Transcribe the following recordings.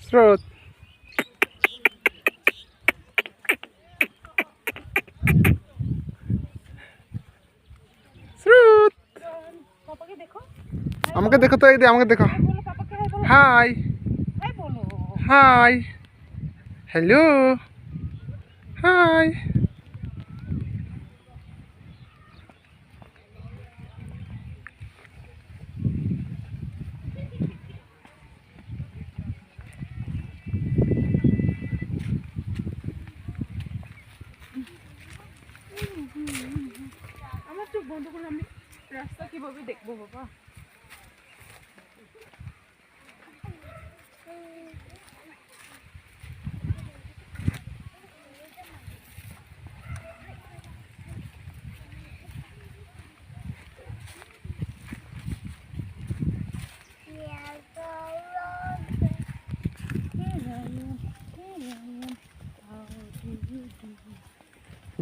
স্রোত স্রোত আমাকে দেখো তো, এই দে আমাকে দেখো। High hi hello hi. আমার চোখ বন্ধ করে আমি রাস্তা কিভাবে দেখবো বাবা?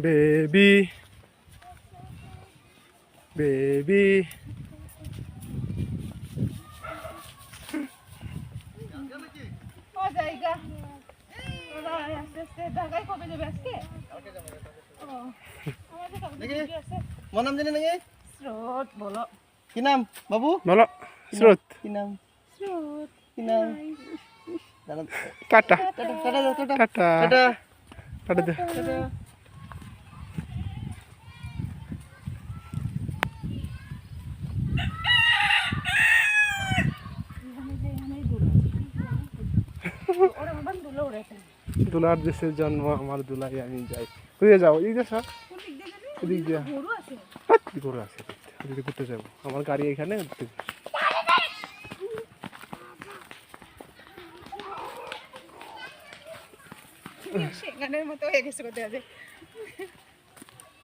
বেবি বেবি জায়গা আস্তে আস্তে ঢাকায় কবে যাবে আজকে? আমার নাম জানি নাকি? স্রোত বলো। কি নাম বাবু? বলো স্রোত। কি নাম? স্রোত কি নাম? টাটা টাটা টাটা দাও, টাটা টাটা টাটা টাটা দে। টাটা। ওরা বাবা দুলো উড়েছে। দুলার দেশের জন্ম আমার দুলাই, আমি যাই। কোথায় যাবো? এই দেশ কোন দিক দিয়ে যাবি? এদিক দিয়ে। গরু আছে। গরু আছে, ওদিকে ঘুরতে যাবো। আমার গাড়ি এখানে। সেখানের মতো হয়ে গেছে কোথায় আছে।